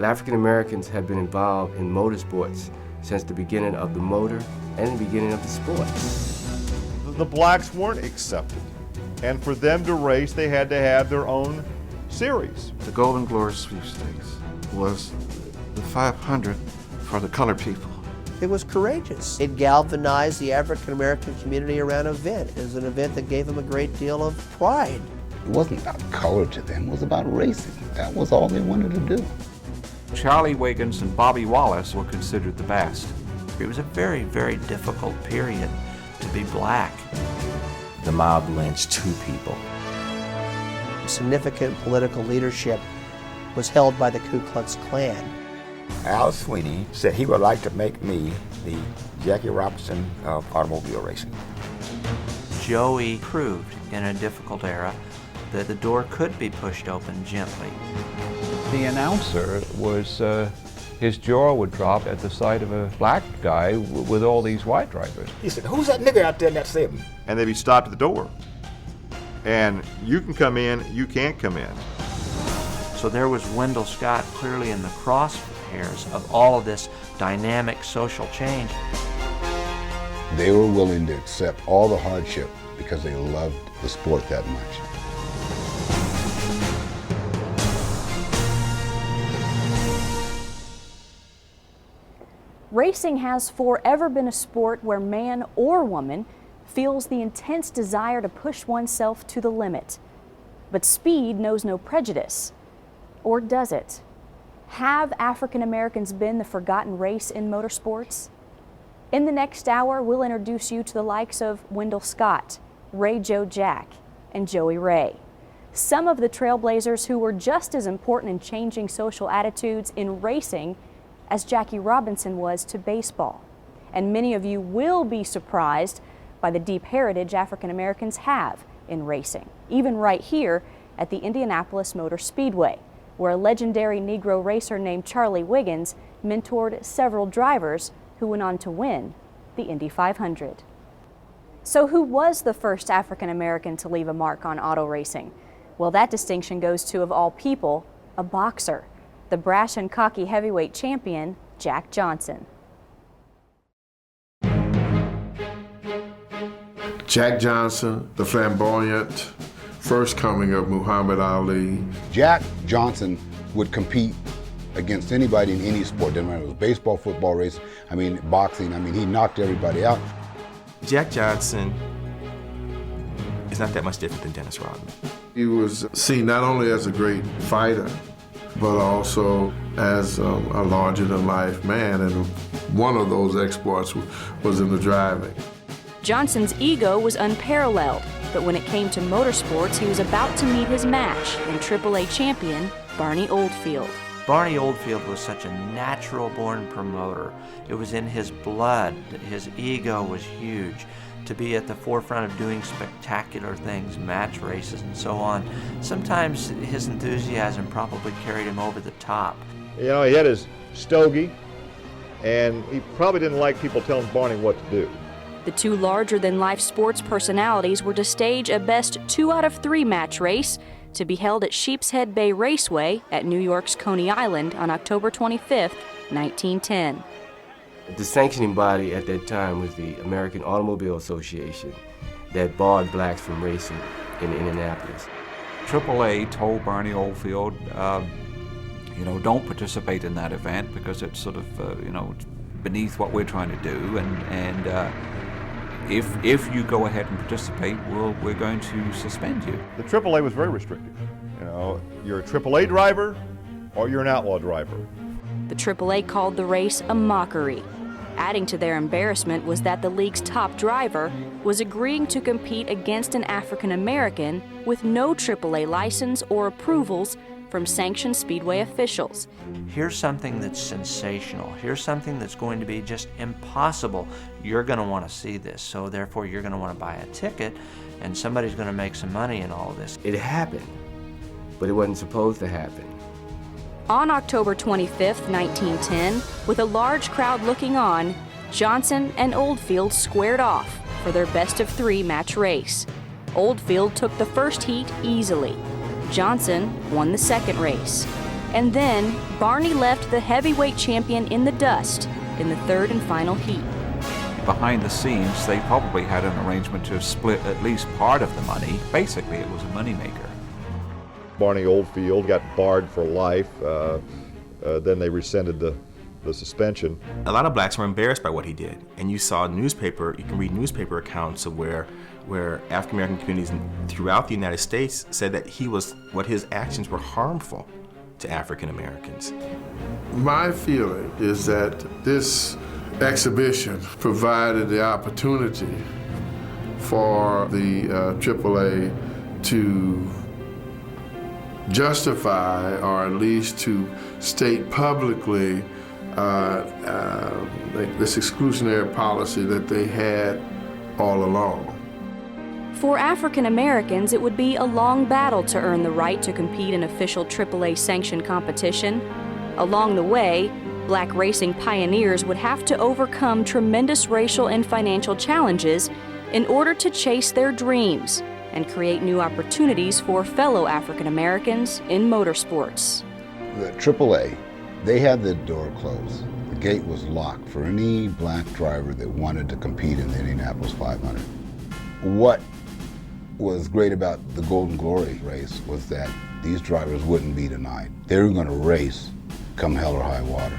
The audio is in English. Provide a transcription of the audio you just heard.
African Americans have been involved in motorsports since the beginning of the motor and the beginning of the sport. The blacks weren't accepted, and for them to race, they had to have their own series. The Golden Glory Sweepstakes was the 500 for the colored people. It was courageous. It galvanized the African American community around an event. It was an event that gave them a great deal of pride. It wasn't about color to them, it was about racing. That was all they wanted to do. Charlie Wiggins and Bobby Wallace were considered the best. It was a very, very difficult period to be black. The mob lynched 2 people. Significant political leadership was held by the Ku Klux Klan. Al Sweeney said he would like to make me the Jackie Robinson of automobile racing. Joey proved in a difficult era that the door could be pushed open gently. The announcer was, his jaw would drop at the sight of a black guy with all these white drivers. He said, "Who's that nigger out there in that 7?" And they'd be stopped at the door. And you can come in, you can't come in. So there was Wendell Scott clearly in the crosshairs of all of this dynamic social change. They were willing to accept all the hardship because they loved the sport that much. Racing has forever been a sport where man or woman feels the intense desire to push oneself to the limit. But speed knows no prejudice. Or does it? Have African Americans been the forgotten race in motorsports? In the next hour, we'll introduce you to the likes of Wendell Scott, Ray Joe Jack, and Joey Ray. Some of the trailblazers who were just as important in changing social attitudes in racing as Jackie Robinson was to baseball. And many of you will be surprised by the deep heritage African Americans have in racing, even right here at the Indianapolis Motor Speedway, where a legendary Negro racer named Charlie Wiggins mentored several drivers who went on to win the Indy 500. So who was the first African American to leave a mark on auto racing? Well, that distinction goes to, of all people, a boxer, the brash and cocky heavyweight champion, Jack Johnson. Jack Johnson, the flamboyant first coming of Muhammad Ali. Jack Johnson would compete against anybody in any sport, didn't matter if it was baseball, football, race, boxing, he knocked everybody out. Jack Johnson is not that much different than Dennis Rodman. He was seen not only as a great fighter, but also as a larger-than-life man, and one of those exploits was in the driving. Johnson's ego was unparalleled, but when it came to motorsports, he was about to meet his match in AAA champion Barney Oldfield. Barney Oldfield was such a natural-born promoter. It was in his blood. His ego was huge. To be at the forefront of doing spectacular things, match races and so on, sometimes his enthusiasm probably carried him over the top. You know, he had his stogie, and he probably didn't like people telling Barney what to do. The two larger-than-life sports personalities were to stage a best 2 out of 3 match race to be held at Sheepshead Bay Raceway at New York's Coney Island on October 25, 1910. The sanctioning body at that time was the American Automobile Association that barred blacks from racing in Indianapolis. AAA told Barney Oldfield, don't participate in that event because it's sort of, beneath what we're trying to do, and if you go ahead and participate, we're going to suspend you. The AAA was very restrictive. You're a AAA driver or you're an outlaw driver. The AAA called the race a mockery. Adding to their embarrassment was that the league's top driver was agreeing to compete against an African American with no AAA license or approvals from sanctioned speedway officials. Here's something that's sensational. Here's something that's going to be just impossible. You're going to want to see this, so therefore you're going to want to buy a ticket, and somebody's going to make some money in all of this. It happened, but it wasn't supposed to happen. On October 25, 1910, with a large crowd looking on, Johnson and Oldfield squared off for their best-of-3 match race. Oldfield took the first heat easily. Johnson won the second race. And then Barney left the heavyweight champion in the dust in the third and final heat. Behind the scenes, they probably had an arrangement to split at least part of the money. Basically, it was a moneymaker. Barney Oldfield got barred for life. Then they rescinded the suspension. A lot of blacks were embarrassed by what he did, and you can read newspaper accounts of where African American communities throughout the United States said that his actions were harmful to African Americans. My feeling is that this exhibition provided the opportunity for the AAA to justify, or at least to state publicly, this exclusionary policy that they had all along. For African Americans, it would be a long battle to earn the right to compete in official AAA sanctioned competition. Along the way, black racing pioneers would have to overcome tremendous racial and financial challenges in order to chase their dreams and create new opportunities for fellow African Americans in motorsports. The AAA, they had the door closed. The gate was locked for any black driver that wanted to compete in the Indianapolis 500. What was great about the Golden Glory race was that these drivers wouldn't be denied. They were going to race come hell or high water.